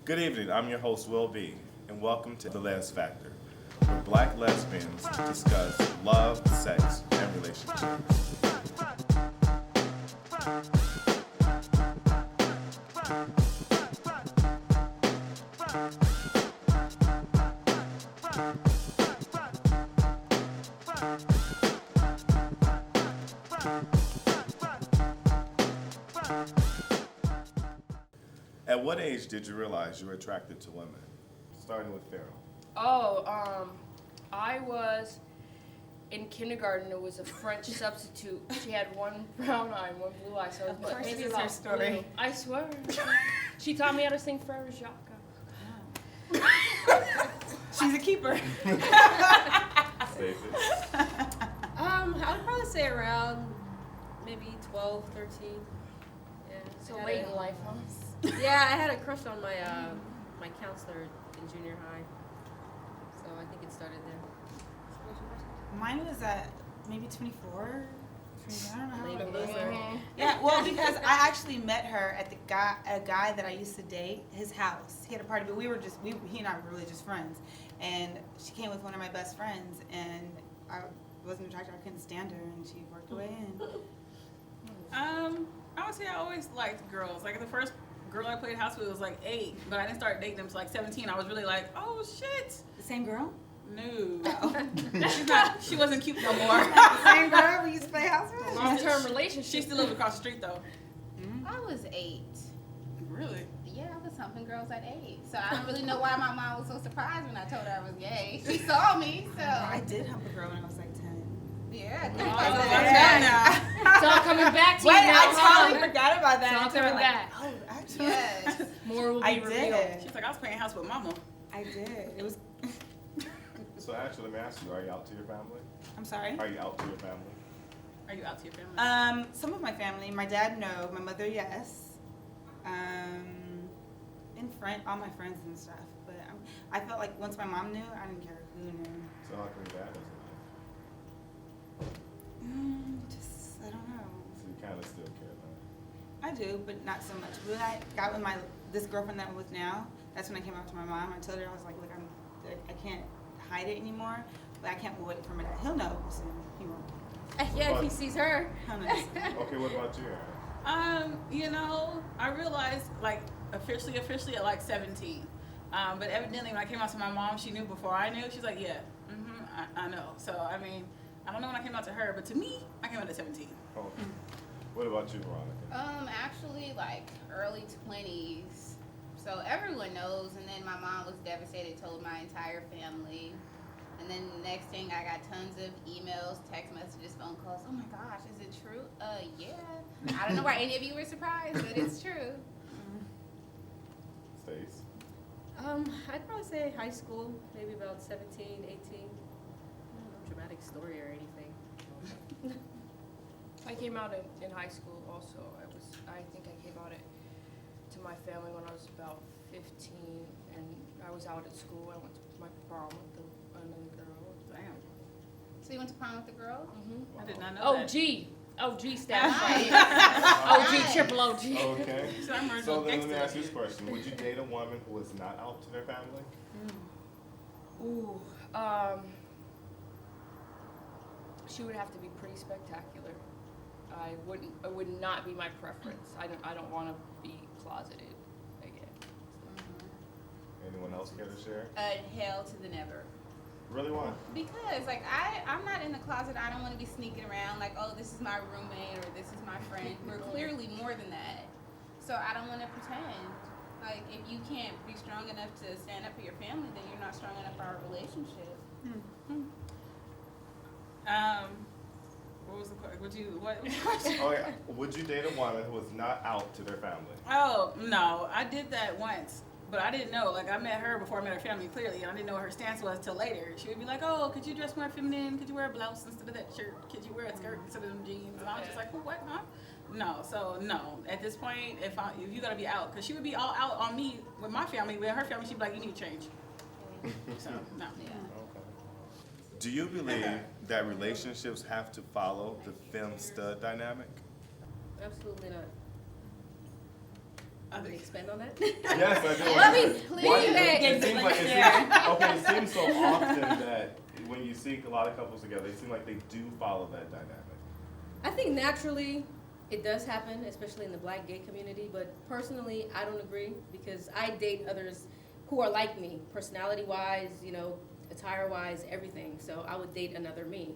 Good evening, I'm your host, Will B., and welcome to the LEZ Factor, where black lesbians discuss love, sex, and relationships. At what age did you realize you were attracted to women? Starting with Farrell. I was in kindergarten. It was a French substitute. She had one brown eye and one blue eye, so it was This maybe is about her story. blue. I swear. She taught me how to sing Frere Jacques. She's a keeper. Stacey. I would probably say around maybe 12, 13. Yeah. So late in life, huh? Yeah, I had a crush on my my counselor in junior high. So I think it started there. Mine was at maybe 24. I don't know how Late old I was. bloomer. Yeah, well, because I actually met her at a guy that I used to date, his house. He had a party, but he and I were really just friends. And she came with one of my best friends, and I wasn't attracted. I couldn't stand her, and she worked her way in. I would say I always liked girls. Like the first girl I played house with was like 8, but I didn't start dating them until like 17. I was really like, oh shit. The same girl? No. Oh. She wasn't cute no more. The same girl we used to play house with? Long-term relationship. She still lived across the street though. I was 8. Really? Yeah, I was humping girls at 8. So I don't really know why my mom was so surprised when I told her I was gay. She saw me, so. I did hump a girl when I was like 10. Yeah. It's all coming back to you Wait, now. I totally forgot about that. It's all until coming like, back. Oh, actually. Yes. More will be I revealed. did. She's like, I was playing house with mama. I did. It was. So actually, let me ask you, are you out to your family? I'm sorry. Are you out to your family? Are you out to your family? Some of my family. My dad, no. My mother, yes. All my friends and stuff. But I felt like once my mom knew, I didn't care who knew. So how come your dad doesn't Just I don't know. know? So you kind of still care though. I do, but not so much. When I got with this girlfriend that I'm with now, that's when I came out to my mom. I told her I was like, look, I can't hide it anymore, but I can't wait for him. He'll know soon. He won't. Yeah, if he sees her. He'll know soon. Okay, what about you, Aaron? I realized like officially at like 17. But evidently when I came out to my mom, she knew before I knew. She's like, yeah, I know. So I mean, I don't know when I came out to her, but to me, I came out at 17. Oh. What about you, Veronica? Actually, like early 20s. So everyone knows, and then my mom was devastated, told my entire family. And then the next thing, I got tons of emails, text messages, phone calls. Oh my gosh, is it true? Yeah. I don't know why any of you were surprised, but it's true. Stace? I'd probably say high school, maybe about 17, 18. I don't know, dramatic story or anything. I came out in high school also. I think I came out to my family when I was about 15, and I was out at school. I went to my prom with another girl. Damn. So you went to prom with the girl? I did not know OG. OG staff. Right. OG, triple OG. Okay. So I'm original So then let me gangster. ask you this question. Would you date a woman who was not out to their family? Ooh. She would have to be pretty spectacular. It would not be my preference. I don't want to be closeted again. Anyone else care to share? Hell to the never. Really why? Because, like, I'm not in the closet. I don't want to be sneaking around like, oh, this is my roommate or this is my friend. We're clearly more than that. So I don't want to pretend. Like, if you can't be strong enough to stand up for your family, then you're not strong enough for our relationship. What was the question? What was the question? Oh yeah. Would you date a woman who was not out to their family? Oh, no. I did that once, but I didn't know. Like, I met her before I met her family, clearly, and I didn't know what her stance was till later. She would be like, oh, could you dress more feminine? Could you wear a blouse instead of that shirt? Could you wear a skirt instead of them jeans? And I was just like, well, what, huh? No, so no. At this point, if you gotta be out, because she would be all out on me with my family. With her family, she'd be like, you need to change. So, no. Yeah. Okay. Do you believe that relationships have to follow the femme stud dynamic? Absolutely not. Can we expand on that? Yes, I do. Let me Why- please. it seems like it seems so often that when you see a lot of couples together, it seems like they do follow that dynamic. I think naturally it does happen, especially in the Black gay community, but personally I don't agree because I date others who are like me, personality-wise, attire-wise, everything. So I would date another me.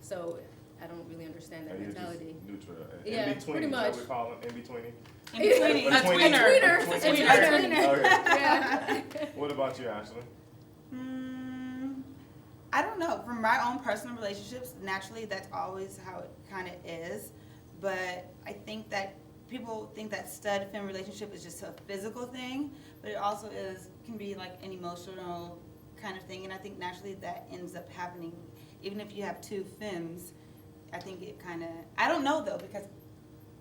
So I don't really understand that You're just mentality. neutral. Yeah, In between, pretty is that much. what we call them? In between. In between. A tweener. A Tweener. tweener. Okay. Yeah. What about you, Ashley? I don't know. From my own personal relationships, naturally, that's always how it kind of is. But I think that people think that stud-femme relationship is just a physical thing, but it also can be like an emotional kind of thing. And I think naturally that ends up happening. Even if you have two femmes, I think it kind of, I don't know though, because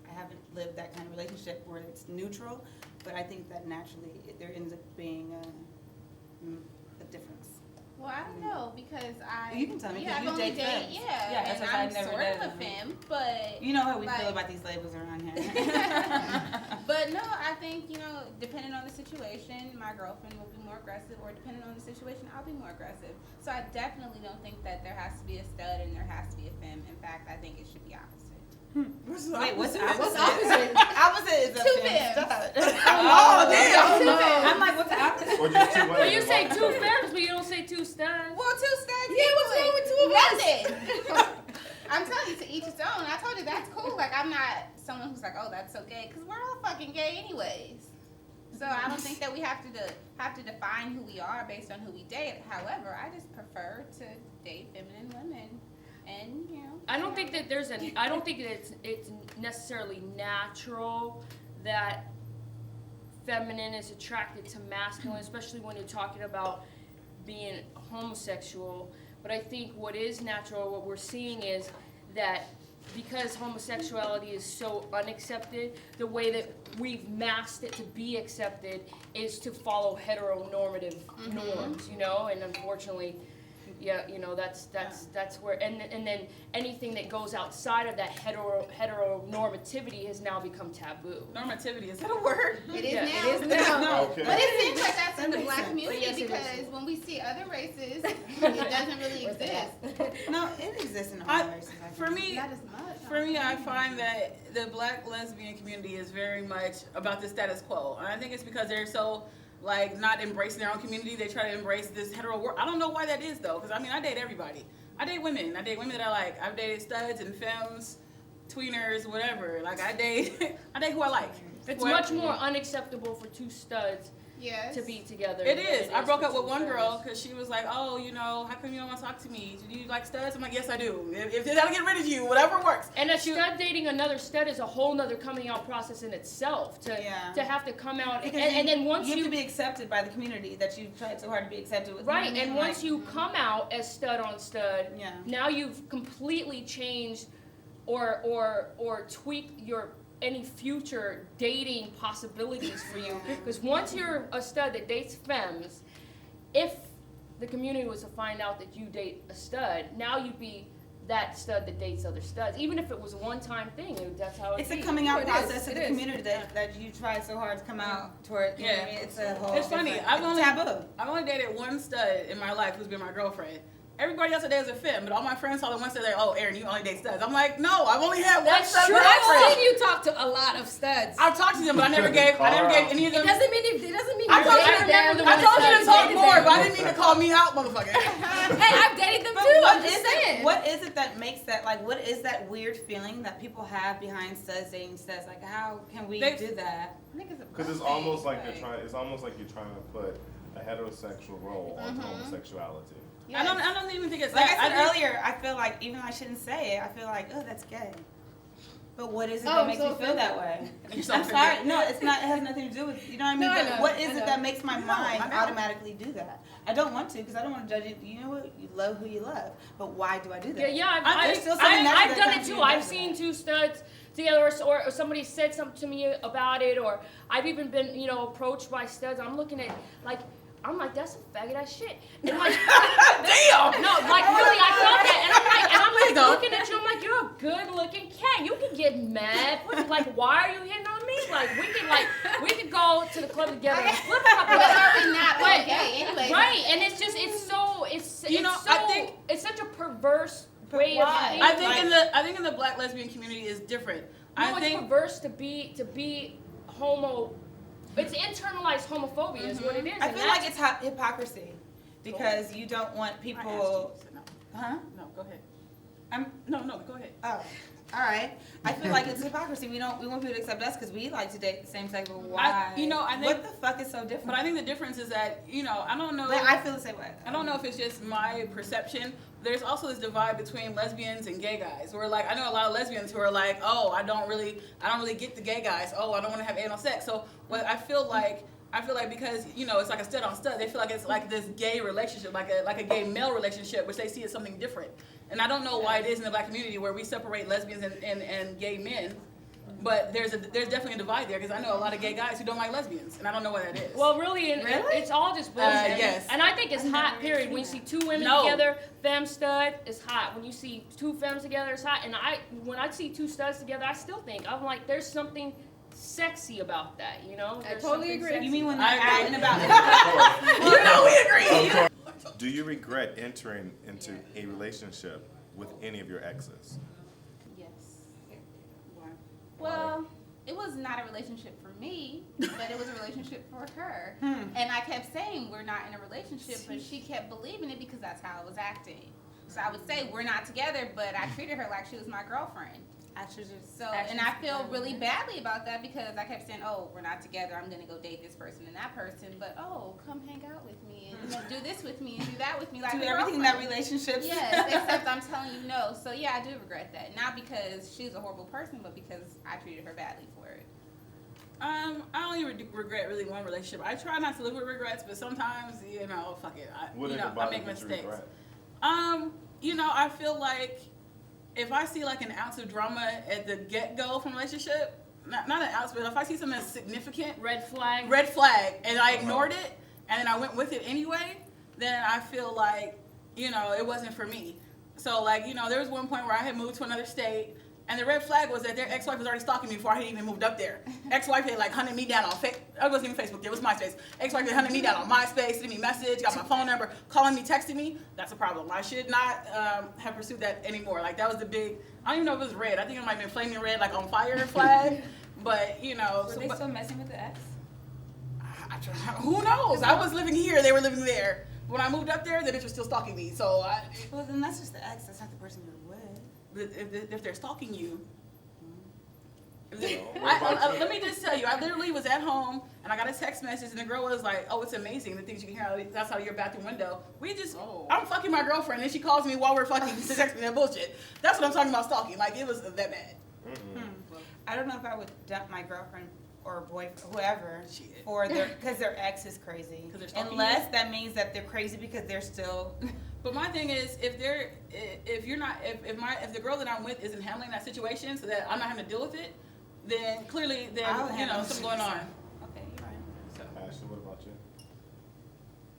I haven't lived that kind of relationship where it's neutral, but I think that naturally there ends up being a difference. Well, I don't know because You can tell me, 'cause I've you only date dated, femmes. yeah, Yeah, that's and what I'm I've never sort dated of a them. femme, but You know how we like- feel about these labels around here. But no, I think, depending on the situation, my girlfriend will be more aggressive, or depending on the situation, I'll be more aggressive. So I definitely don't think that there has to be a stud and there has to be a femme. In fact, I think it should be opposite. Wait, what's opposite? What's opposite? Opposite is a Two femme femmes. stud. Oh, damn. Two femmes. I'm like, what's the opposite? Or just two women? Well, you say two femmes, but you don't say two studs. Well, two studs. Yeah, what's wrong with two of us? Nothing. I'm telling you, to each his own. I told you that's cool. Like, I'm not someone who's like, oh, that's so gay, because we're all fucking gay anyways. So I don't think that we have to define who we are based on who we date. However, I just prefer to date feminine women, and I don't think that I don't think that it's necessarily natural that feminine is attracted to masculine, especially when you're talking about being homosexual. But I think what is natural, what we're seeing is that because homosexuality is so unaccepted, the way that we've masked it to be accepted is to follow heteronormative norms, and unfortunately, that's where, and then anything that goes outside of that heteronormativity has now become taboo. Normativity, is that a word? it is Yeah, now. It is now. Okay. But it seems like that's in the That black makes sense. community But yes, it is. because when we see other races, it doesn't really Where's the exist. hat? No, it exists in all I- races. I For think. me, Not as much. For me, I find that the Black lesbian community is very much about the status quo. And I think it's because they're so, not embracing their own community. They try to embrace this hetero world. I don't know why that is, though, because, I date everybody. I date women. I date women that I like. I've dated studs and femmes, tweeners, whatever. I date who I like. It's What- much more unacceptable for two studs Yes. to be together. It than is. I broke for up with two one femmes. girl because she was like, oh, how come you don't want to talk to me? Do you like studs? I'm like, yes, I do. If that'll get rid of you, whatever works. And a stud dating another stud is a whole nother coming out process in itself. To have to come out Because and then once you have to be accepted by the community that you've tried so hard to be accepted with. right, and once you come out as stud on stud, Yeah. now you've completely changed or tweaked your any future dating possibilities for you. Because once you're a stud that dates femmes, if the community was to find out that you date a stud, now you'd be that stud that dates other studs. Even if it was a one-time thing, that's how It's a be. coming out It is, process of it the is. community that you tried so hard to come out toward. You know what I mean? It's a whole. It's funny. different- I've only taboo. dated one stud in my life who's been my girlfriend. Everybody else I date is a femme, but all my friends saw the one stud. They're like, oh, Erin, you only date studs. I'm like, no, I've only had one That's stud true. I've girlfriend. seen you talk to a lot of studs. I've talked to them, but I never gave any of It them. doesn't mean I told you I remember the I one told you to stud talk dated more, them. but I didn't mean to call me out, motherfucker. Hey, I've dated them But too. what I'm just is it? saying. What is it that makes that what is that weird feeling that people have behind studs dating studs? Like, how can we They- do that? I think it's a Because it's birthday, almost like right? it's almost like you're trying to put a heterosexual role onto homosexuality. Yes. I don't even think it's Like that. I said think- earlier, I feel like even though I shouldn't say it, I feel like, oh, that's gay. But what is it Oh, that makes so me feel that way? You're so I'm offended. sorry. No, it's not. It has nothing to do with you know what I mean. No, I But know, what is I it know. that makes my mind I know. automatically do that? I don't want to because I don't want to judge it. You know what? You love who you love. But why do I do that? Yeah, There's still something natural I've that done comes it to too. you I've does seen that. two studs together, or somebody said something to me about it, or I've even been, approached by studs. I'm looking at, I'm like, that's some faggot ass shit. And like, Damn! no, really, I felt that, and I'm Please like don't. looking at you. I'm like, you're a good looking cat. You can get mad. Like, why are you hitting on me? just like we could go to the club together and flip flop But together. are we not all But- gay anyway? Right, and it's You know, so I think- it's such a perverse But way of why? thinking. I think in the black lesbian community is different. No, I it's think perverse to be homo. It's internalized homophobia is what it is. I and feel that's- like it's hypocrisy because you don't want I people. asked you, so Huh? no, go ahead. I'm. No, go ahead. Oh, all right. I feel like it's hypocrisy. We want people to accept us because we like to date the same sex. But why? I think- what the fuck is so different? But I think the difference is that, I don't know. But I feel the same way. I don't know if it's just my perception. There's also this divide between lesbians and gay guys. Where like I know a lot of lesbians who are like, oh, I don't really get the gay guys. Oh, I don't want to have anal sex. So what I feel like because it's like a stud on stud. They feel like it's like this gay relationship, like a gay male relationship, which they see as something different. And I don't know why it is in the black community where we separate lesbians and gay men. But there's definitely a divide there because I know a lot of gay guys who don't like lesbians, and I don't know what that is. Well, really, it's all just bullshit. Yes. And I think it's hot, period. When you see two women together, femme stud, it's hot. When you see two femmes together, it's hot. And when I see two studs together, I still think, I'm like, there's something sexy about that, I There's totally something agree. sexy. You mean when I they're out agree. and about? we agree. Do you regret entering into a relationship with any of your exes? Yes. Well, It was not a relationship for me, but it was a relationship for her. Hmm. And I kept saying we're not in a relationship, but she kept believing it because that's how I was acting. So I would say we're not together, but I treated her like she was my girlfriend. And I feel really badly about that because I kept saying, oh, we're not together, I'm gonna go date this person and that person, but oh, come hang out with me and do this with me and do that with me like Do a everything in that girlfriend. relationships. Yes, except I'm telling you no. So yeah, I do regret that. Not because she's a horrible person, but because I treated her badly for it. I only regret really one relationship. I try not to live with regrets, but sometimes, fuck it. I make mistakes. I feel like if I see like an ounce of drama at the get-go from a relationship, not an ounce, but if I see something that's significant, Red flag. and I ignored it, and then I went with it anyway, then I feel like, it wasn't for me. So like, there was one point where I had moved to another state, and the red flag was that their ex-wife was already stalking me before I had even moved up there. Ex-wife had like hunted me down on it wasn't even Facebook, it was MySpace. Ex-wife had hunted me down on MySpace, sending me message, got my phone number, calling me, texting me. That's a problem. I should not have pursued that anymore. Like that was the big, I don't even know if it was red. I think it might have been flaming red, like on fire flag. But Were they still messing with the ex? who knows? I was living here, they were living there. When I moved up there, the bitch was still stalking me. So Well, then that's just the ex. That's not the person you're with. if they're stalking you. Well, Let me just tell you, I literally was at home and I got a text message and the girl was like, oh, it's amazing, the things you can hear, that's out of your bathroom window. I'm fucking my girlfriend and she calls me while we're fucking to text me that bullshit. That's what I'm talking about stalking, like it was that bad. I don't know if I would dump my girlfriend or boyfriend, whoever, Shit. because their ex is crazy. 'Cause they're stalking Unless that means that they're crazy because they're still. But my thing is, if the girl that I'm with isn't handling that situation so that I'm not having to deal with it, then clearly, I'll handle something going on. Okay, you're right. Ashley, what about you?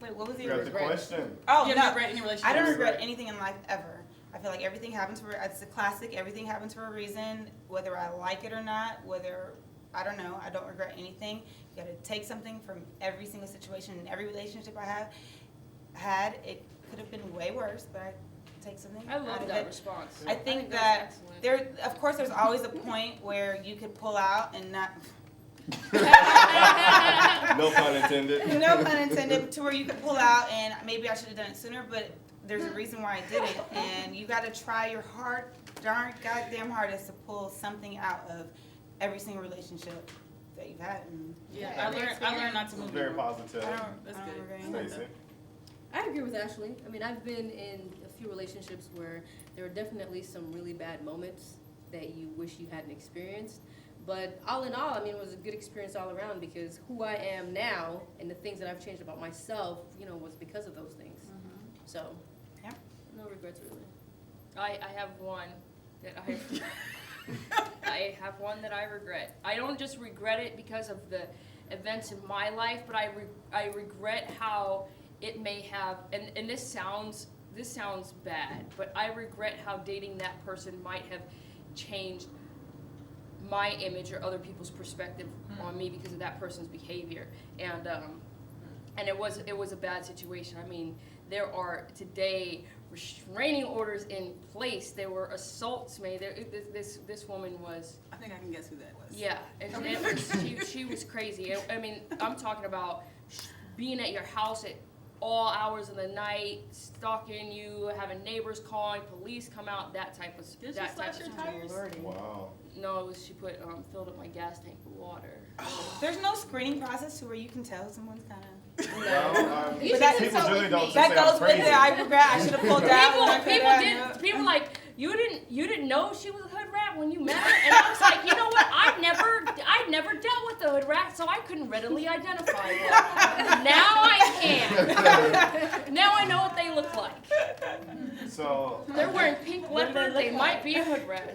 Wait, what was the You got the regret? question. Oh You no, ever regret any relationship? I don't regret Right. anything in life ever. I feel like everything happens for. It's a classic. Everything happens for a reason, whether I like it or not. Whether I don't know. I don't regret anything. You got to take something from every single situation and every relationship I have had. It could have been way worse, but I take something I out love of that it. response. I think that's that excellent. there, of course, there's always a point where you could pull out and not. No pun intended. No pun intended. To where you could pull out and maybe I should have done it sooner, but there's a reason why I did it, and you got to try your goddamn hardest to pull something out of every single relationship that you've had. And Yeah, I learned not to move. Very positive. That's I don't good. regret anything. Stacey. I agree with Ashley. I mean, I've been in a few relationships where there were definitely some really bad moments that you wish you hadn't experienced. But all in all, I mean, it was a good experience all around because who I am now and the things that I've changed about myself, was because of those things. So, Yeah. no regrets really. I have one that I have one that I regret. I don't just regret it because of the events in my life, but I regret how it may have, and this sounds bad, but I regret how dating that person might have changed my image or other people's perspective on me because of that person's behavior. And it was a bad situation. I mean, there are today restraining orders in place. There were assaults made. This woman was. I think I can guess who that was. Yeah, she was crazy. I mean, I'm talking about being at your house at all hours of the night, stalking you, having neighbors calling, police come out, that type of Did she that type slash of your tires? Wow. No, it was she put filled up my gas tank with water. There's no screening process to where you can tell someone's kind of. Well, You But that- people generally don't That say I'm goes with crazy. it. I regret. I should have pulled out. when I could have. People like you didn't know she was a hood rat when you met her, and I was like, you know what? I never dealt with the hood rat, so I couldn't readily identify them. Now I can. Now I know what they look like. So They're wearing pink What do they leopard. look They might be a hood rat.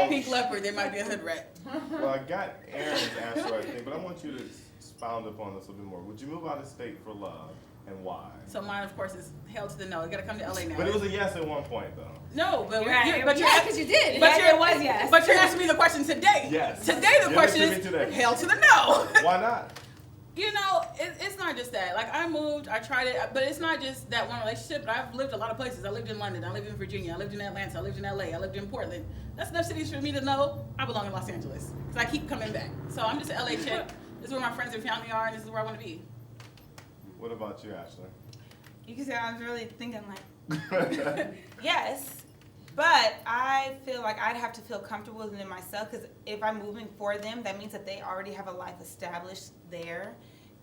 Pink leopard, they might be a hood rat. well, I got Aaron's answer, I think, but I want you to expound upon this a little bit more. Would you move out of state for love, and why? So mine, of course, is hell to the no. You gotta come to LA now. But it was a yes at one point, though. No, but You're but right. you're Yeah, because you did. But Yes, you're- it was yes. But you're asking me the question today. Yes. Today the Give it question to me is today. hell to the no. Why not? You know, it's not just that. Like, I moved, I tried it, but it's not just that one relationship. But I've lived a lot of places. I lived in London, I lived in Virginia, I lived in Atlanta, I lived in LA, I lived in Portland. That's enough cities for me to know I belong in Los Angeles. Because I keep coming back. So I'm just an LA chick. This is where my friends and family are, and this is where I want to be. What about you, Ashley? You can say I was really thinking like, yes, but I feel like I'd have to feel comfortable within myself because if I'm moving for them, that means that they already have a life established there.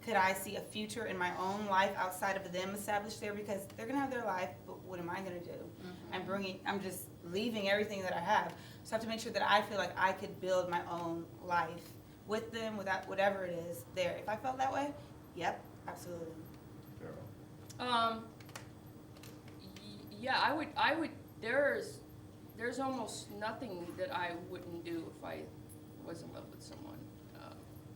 Could I see a future in my own life outside of them established there? Because they're gonna have their life, but what am I gonna do? I'm just leaving everything that I have. So I have to make sure that I feel like I could build my own life with them, without whatever it is there. If I felt that way, yep, absolutely. Yeah, I would. There's almost nothing that I wouldn't do if I was in love with someone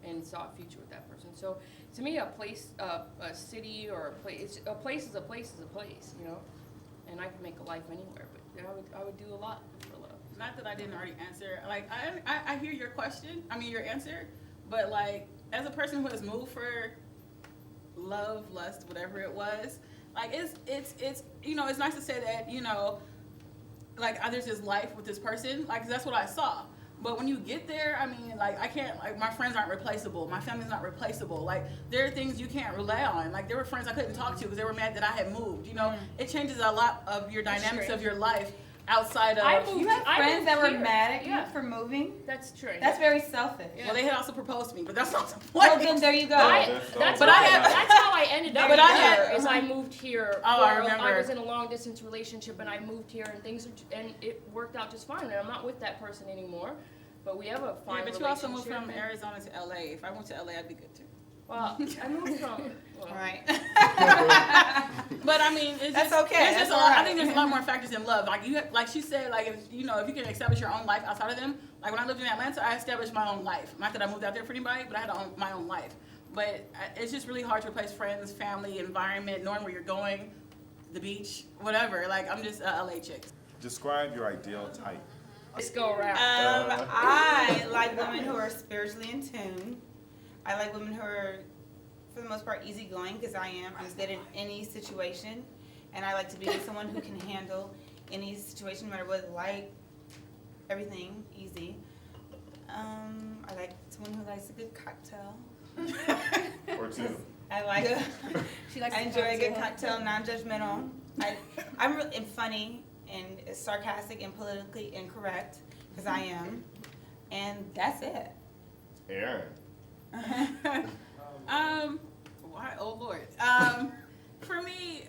and saw a future with that person. So to me, a place, a city, or a place is a place, you know. And I can make a life anywhere, but I would do a lot for love. Not that I didn't already answer. Like, I hear your question. I mean, your answer. But like, as a person who has moved for love, lust, whatever it was, like it's you know, it's nice to say that, you know, like there's this life with this person, like that's what I saw. But when you get there, I mean, like I can't, like my friends aren't replaceable, my family's not replaceable. Like there are things you can't rely on. Like there were friends I couldn't talk to because they were mad that I had moved. You know, it changes a lot of your dynamics of your life outside of. You have friends that were mad at you Yeah. for moving? That's true. That's very selfish. Yeah. Well, they had also proposed to me, but that's not the point. Well, then there you go. That's But I had- that's how I ended up But I here. had- Is I moved here. Oh, I I remember. was in a long distance relationship, and I moved here, and and it worked out just fine. And I'm not with that person anymore, but we have a fine Yeah, but relationship. you also moved from Arizona to LA. If I went to LA, I'd be good too. Well, I moved from. Well, Right. But I mean, it's That's just, okay. There's That's just a lot, all I right. think there's a lot more factors in love. Like like she said, like if you know, if you can establish your own life outside of them. Like when I lived in Atlanta, I established my own life. Not that I moved out there for anybody, but I had my own life. But it's just really hard to replace friends, family, environment, knowing where you're going, the beach, whatever. Like I'm just a LA chick. Describe your ideal type. let's go around. I like women who are spiritually in tune. I like women who are, for the most part, easygoing, because I am. I'm good in any situation. And I like to be with someone who can handle any situation, no matter what, light, everything, easy. I like someone who likes a good cocktail. Or two. I like She likes I the enjoy a good cocktail. cocktail, non-judgmental. I'm really and funny and sarcastic and politically incorrect, because I am. And that's it. Aaron. Why? Oh Lord. For me,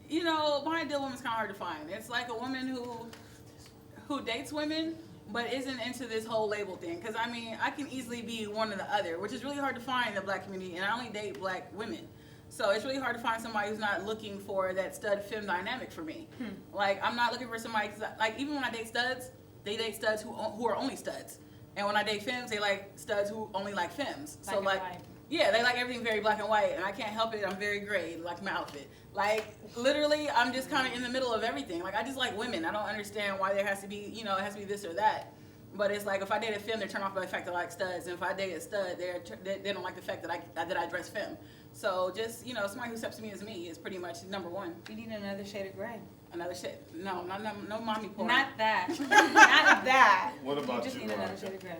you know, my ideal woman's kind of hard to find. It's like a woman who dates women, but isn't into this whole label thing. Because I mean, I can easily be one or the other, which is really hard to find in the black community. And I only date black women. So it's really hard to find somebody who's not looking for that stud-femme dynamic for me. Like, I'm not looking for somebody, cause like, even when I date studs, they date studs who are only studs. And when I date femmes, they like studs who only like femmes. So like, yeah, they like everything very black and white, and I can't help it. I'm very gray, like my outfit. Like, literally, I'm just kind of in the middle of everything. Like, I just like women. I don't understand why there has to be, you know, it has to be this or that. But it's like if I date a femme, they're turned off by the fact that I like studs, and if I date a stud, they don't like the fact that I dress femme. So just somebody who accepts me as me is pretty much number one. You need another shade of gray. Another shade? No, no mommy porn. Not that. Not that. What about you? Just you, need another Veronica? shade of gray.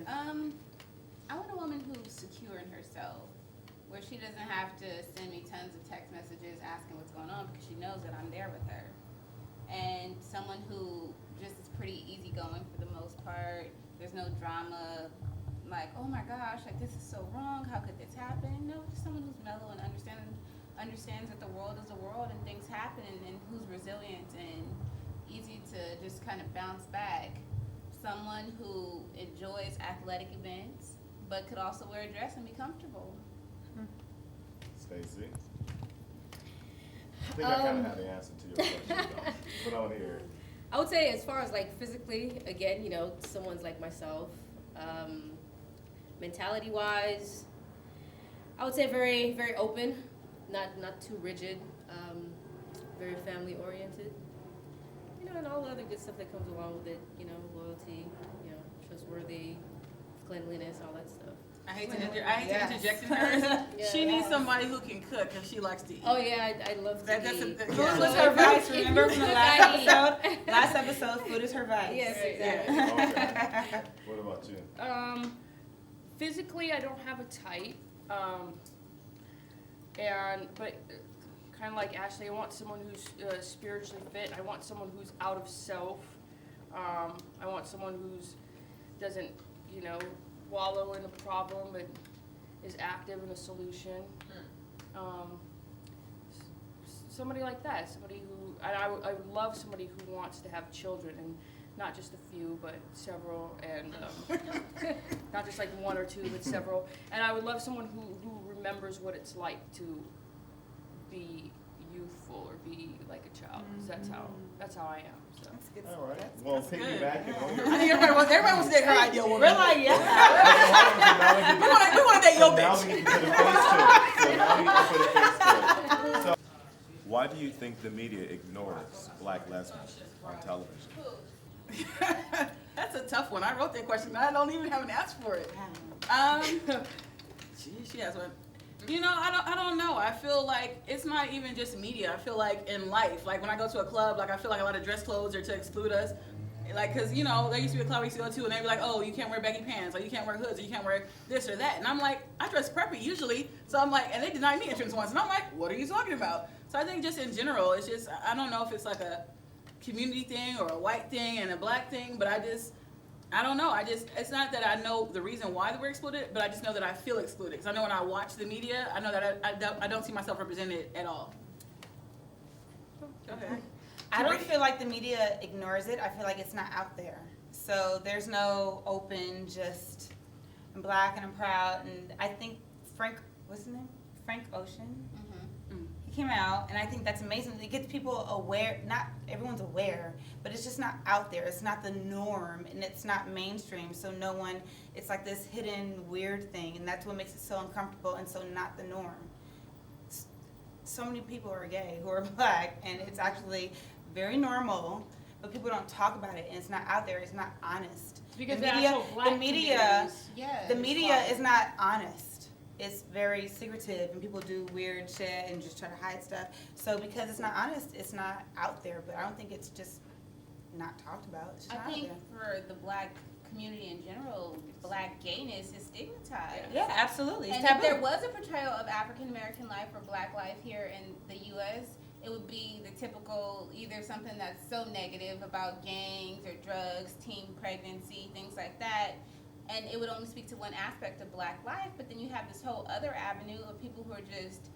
I want a woman who's secure in herself, where she doesn't have to send me tons of text messages asking what's going on because she knows that I'm there with her. And someone who just is pretty easygoing for the most part. There's no drama, like, oh my gosh, like this is so wrong, how could this happen? No, just someone who's mellow and understands that the world is a world and things happen, and who's resilient and easy to just kind of bounce back. Someone who enjoys athletic events, but could also wear a dress and be comfortable. Stacey? I think I kind of have the answer to your question, though. But I want to hear it. I would say as far as like physically, again, someone's like myself. Mentality wise, I would say very, very open, not too rigid, very family oriented. And all the other good stuff that comes along with it, loyalty, trustworthy, cleanliness, all that stuff. I hate to interject in hers. Yeah. She needs somebody who can cook because she likes to eat. Oh yeah, I love to That's eat. Food was her vice. Remember from the last episode? Last episode, food is her vice. Yes, Right. exactly. Okay. What about you? Physically, I don't have a type, but kind of like Ashley, I want someone who's spiritually fit. I want someone who's out of self. I want someone who's doesn't, wallow in a problem, but is active in a solution. Somebody like that. Somebody who I would love somebody who wants to have children, and not just a few, but several, and not just like one or two, but several. And I would love someone who remembers what it's like to be youthful or be like a child. 'Cause that's how I am. So. That's good. All right. Well, piggybacking on your... I think everybody wants to date her ideal woman. Really? Yeah. We want to date your Now bitch. we can put a face to it. So now we can put a face to it. So, why do you think the media ignores black lesbians on television? That's a tough one. I wrote that question. I don't even have an answer for it. She has one. I don't know. I feel like it's not even just media. I feel like in life, like when I go to a club, like I feel like a lot of dress clothes are to exclude us. Like, cause there used to be a club we used to go to, and they'd be like, oh, you can't wear baggy pants, or you can't wear hoods, or you can't wear this or that. And I'm like, I dress preppy usually, so I'm like, and they denied me entrance once, and I'm like, what are you talking about? So I think just in general, it's just, I don't know if it's like a community thing or a white thing and a black thing, but I don't know. It's not that I know the reason why we're excluded, but I just know that I feel excluded. Because I know when I watch the media, I know that I don't see myself represented at all. Okay. I don't feel like the media ignores it. I feel like it's not out there. So there's no open, just I'm black and I'm proud. And I think what's his name? Frank Ocean. He came out, and I think that's amazing. It gets people aware. Not everyone's aware, but it's just not out there. It's not the norm, and it's not mainstream. So no one. It's like this hidden weird thing, and that's what makes it so uncomfortable and so not the norm. So many people are gay who are black, and it's actually very normal, but people don't talk about it, and it's not out there. It's not honest. Because the media Yeah, is not honest. It's very secretive, and people do weird shit and just try to hide stuff. So because it's not honest, it's not out there. But I don't think it's just not talked about. It's just I not out think there. for the black community in general, black gayness is stigmatized. Yeah, absolutely. It's And taboo. if there was a portrayal of African American life or black life here in the U.S., it would be the typical, either something that's so negative about gangs or drugs, teen pregnancy, things like that, and it would only speak to one aspect of black life, but then you have this whole other avenue of people who are just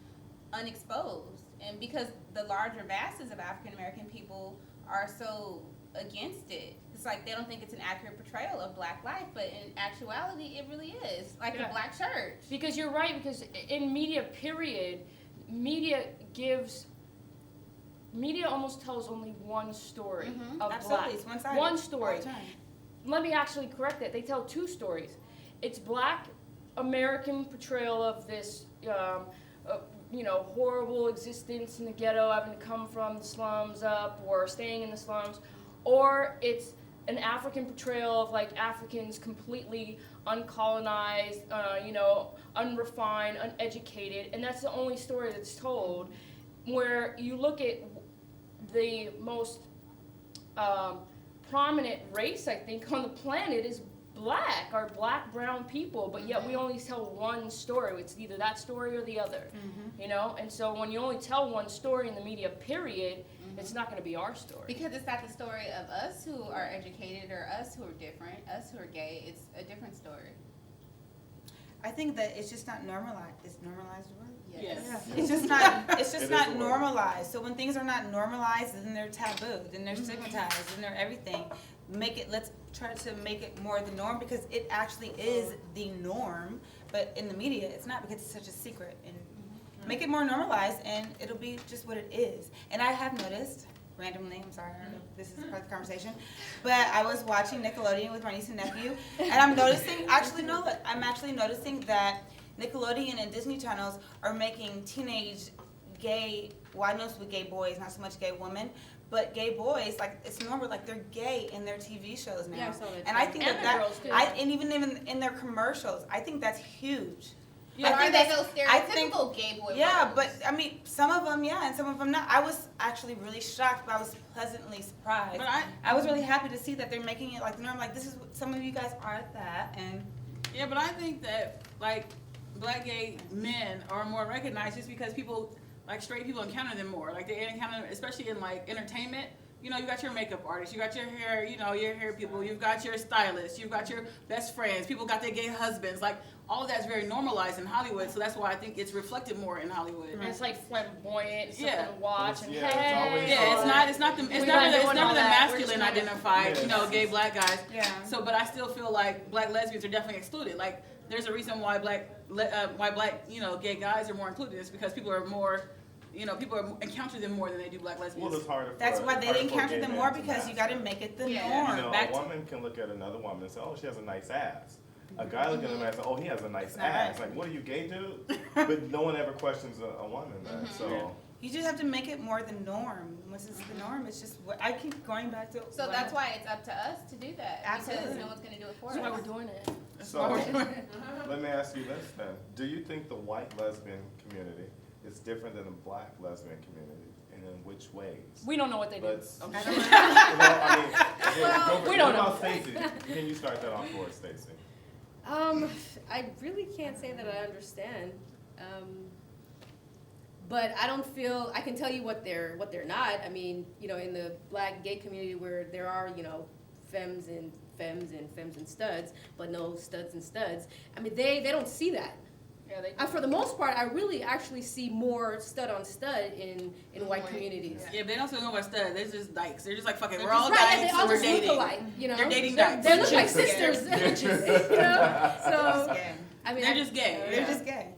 unexposed. And because the larger masses of African American people are so against it, it's like they don't think it's an accurate portrayal of black life, but in actuality, it really is, like Yeah. a black church. Because you're right, because in media, period, media almost tells only one story of Absolutely, black. it's one-sided. One story. All the time. Let me actually correct that. They tell two stories. It's black American portrayal of this, horrible existence in the ghetto, having to come from the slums up or staying in the slums, or it's an African portrayal of like Africans completely uncolonized, you know, unrefined, uneducated, and that's the only story that's told. Where you look at the most prominent race, I think, on the planet is black, or black brown people, but yet we only tell one story. It's either that story or the other, you know? And so when you only tell one story in the media, period, it's not going to be our story. Because it's not the story of us who are educated or us who are different, us who are gay. It's a different story. I think that it's just not normalized. Is normalized a word? Yes. It's just not. It's It just is not a word. normalized. So when things are not normalized, then they're taboo. Then they're stigmatized. Then they're everything. Make it. Let's try to make it more the norm, because it actually is the norm. But in the media, it's not, because it's such a secret. And make it more normalized, and it'll be just what it is. And I have noticed, randomly, I'm sorry, I don't know if this is part of the conversation, but I was watching Nickelodeon with my niece and nephew, and I'm noticing, I'm actually noticing that Nickelodeon and Disney channels are making teenage gay, well, I know it's with gay boys, not so much gay women, but gay boys, like, it's normal, like, they're gay in their TV shows now. Yeah, I saw that And I too. think And the girls, too. and even in their commercials, I think that's huge. Yeah, I Are think they that's- those I think- stereotypical gay boy Yeah, roles? but I mean, some of them, yeah, and some of them not. I was actually really shocked, but I was pleasantly surprised. But I was really happy to see that they're making it like the norm. Like, this is what some of you guys are at that, and Yeah, but I think that, like, black gay men are more recognized just because people, like, straight people encounter them more. Like, they encounter them, especially in, like, entertainment. You know, you got your makeup artist, you got your hair, you know, your hair people, you've got your stylists, you've got your best friends, people got their gay husbands. Like, all of that's very normalized in Hollywood, so that's why I think it's reflected more in Hollywood. And it's like flamboyant, something Yeah. to watch, and Yeah, it's hey. always- Yeah, it's not the We're not doing all masculine that. We're just gonna- identified, you know, Yes. gay black guys. yeah. So, but I still feel like black lesbians are definitely excluded. Like, there's a reason why black, you know, gay guys are more included. It's because people are more, you know, people encounter them more than they do black lesbians. Well, it's harder. That's for, why they harder didn't for encounter gay them men more, to because you master. got to make it the Yeah. norm. You know, Back a to woman can look at another woman and say, "Oh, she has a nice ass." A guy looking at him and say, "Oh, he has a nice not ass." right. Like, what are you, gay, dude? But no one ever questions a woman. Then, so you just have to make it more the norm. Once it's the norm, it's just what I keep going back to. So that's why it's up to us to do that. Absolutely. Because no one's going to do it for That's why us. we're doing it. so let me ask you this then: do you think the white lesbian community is different than the black lesbian community, and in which ways? We don't know what they do. Let's- I'm I sure. don't know. Well, I mean, go for we it. don't What know. about Stacey? Can you start that off for us, Stacey? I really can't say that I understand. But I don't feel, I can tell you what they're not. I mean, you know, in the black gay community where there are, you know, femmes and studs, but no studs and studs. I mean, they don't see that. Yeah, they do. For the most part, I really actually see more stud on stud in white communities. Yeah, but they don't say no about studs. They're just dykes. They're just like, fuck it, They're we're all just- right, and dykes, they all so we're just look dating. alike, you know. They're dating They dykes. look like Bitches. sisters, you know. So Yeah. I mean, They're just gay. They're Yeah. just gay.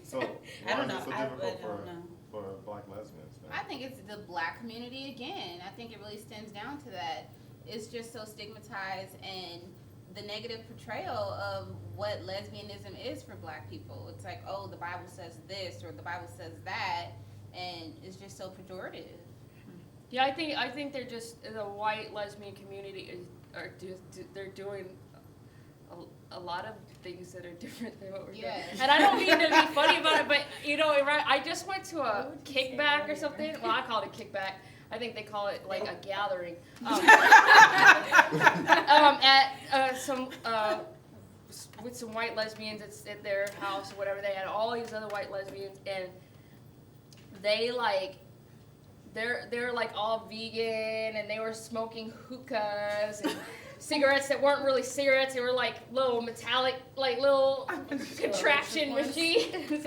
So I don't why know. is it so I difficult don't know. for black lesbians? Then? I think it's the black community again. I think it really stems down to that. It's just so stigmatized, and the negative portrayal of what lesbianism is for black people. It's like, oh, the Bible says this or the Bible says that, and it's just so pejorative. Yeah, I think they're just, the white lesbian community they're doing a lot of things that are different than what we're Yes. doing. And I don't mean to be funny about it, but you know, I just went to a What would you say kickback or earlier? something. Well, I call it a kickback. I think they call it like a gathering. At some with some white lesbians at their house or whatever. They had all these other white lesbians, and they they're like all vegan, and they were smoking hookahs and cigarettes that weren't really cigarettes. They were like little metallic, like little contraption machines.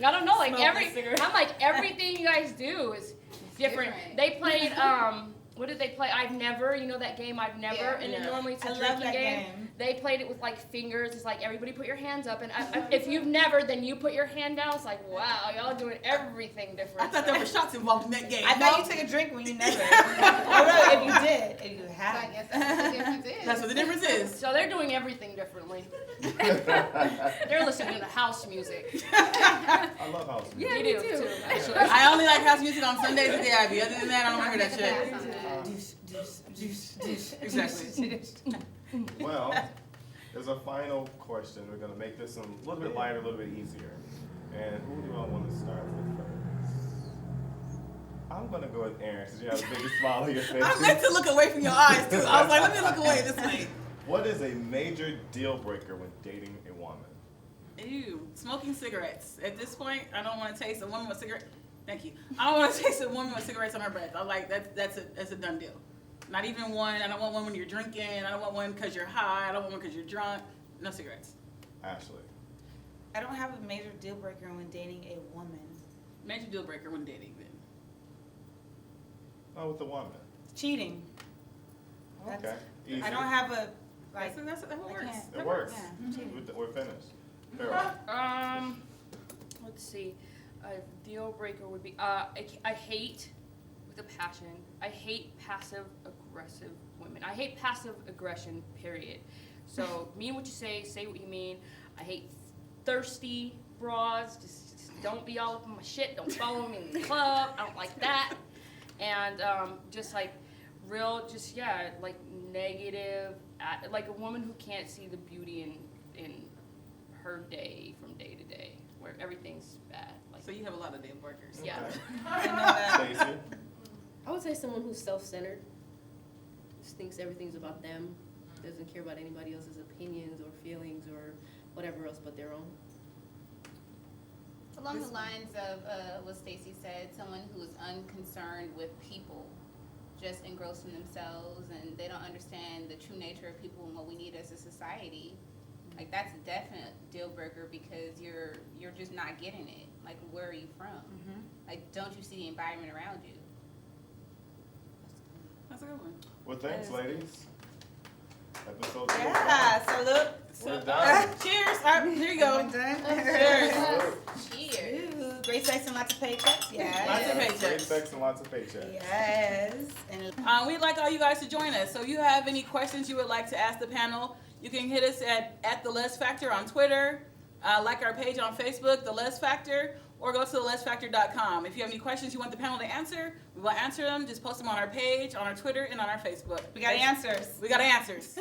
I don't know, like Smoking cigarettes. I'm like, everything you guys do is different. Different. They played what did they play? I've Never, you know that game I've Never, Yeah. and then Yeah. normally it's a I love drinking that game. game. They played it with like fingers. It's like, everybody put your hands up, and if you've never, then you put your hand down. It's like, wow, y'all doing everything different. I thought there were shots involved in that game. I thought you took a drink when you never. Oh, really? If you did, if you So I had. guess that's what the difference is. That's what the difference is. So they're doing everything differently. They're listening to house music. I love house music. Yeah, You me do too. too, actually. I only like house music on Sundays at the Ivy. Other than that, I don't want to hear that shit. Something. Exactly. Well, there's a final question. We're gonna make this a little bit lighter, a little bit easier. And who do I want to start with first? I'm gonna go with Aaron, since you have the biggest smile on your face. I meant to look away from your eyes too. I was like, let me look away this way. What is a major deal breaker when dating a woman? Ew, smoking cigarettes. At this point, I don't want to taste a woman with cigarette. Thank you. I don't want to taste a woman with cigarettes on her breath. I like that's a done deal. Not even one. I don't want one when you're drinking. I don't want one because you're high. I don't want one because you're drunk. No cigarettes. Ashley. I don't have a major deal breaker when dating a woman. Major deal breaker when dating then. Oh, with the woman. Cheating. Okay. Easy. I don't have a like. That I works. can't. It works. Yeah, cheating. We're finished. Farrell. Let's see. A deal breaker would be I hate with a passion. I hate passive aggressive women. I hate passive aggression. Period. So mean what you say what you mean. I hate thirsty broads. Just don't be all up in my shit. Don't follow me in the club. I don't like that. And just like real, just like negative. Like a woman who can't see the beauty in her day from day to day, where everything's bad. Like, So you have a lot of deal breakers. yeah. Stacey. I would say someone who's self-centered, just thinks everything's about them, doesn't care about anybody else's opinions or feelings or whatever else but their own. Along the lines of what Stacey said, someone who is unconcerned with people, just engrossed in themselves, and they don't understand the true nature of people and what we need as a society. Like, that's a definite deal breaker because you're just not getting it. Like, where are you from? Mm-hmm. Like, don't you see the environment around you? That's a good one. Well, thanks, ladies. Episode 2. Yeah. So look. We're done. Cheers. Here you go. Cheers. Cheers. Ooh, great sex and lots of paychecks. Yes. Lots of paychecks. Great sex and lots of paychecks. Yes. And We'd like all you guys to join us. So if you have any questions you would like to ask the panel, you can hit us at the LEZ Factor on Twitter, like our page on Facebook, the LEZ Factor, or go to thelezfactor.com. If you have any questions you want the panel to answer, we will answer them. Just post them on our page, on our Twitter, and on our Facebook. we got answers. We got answers.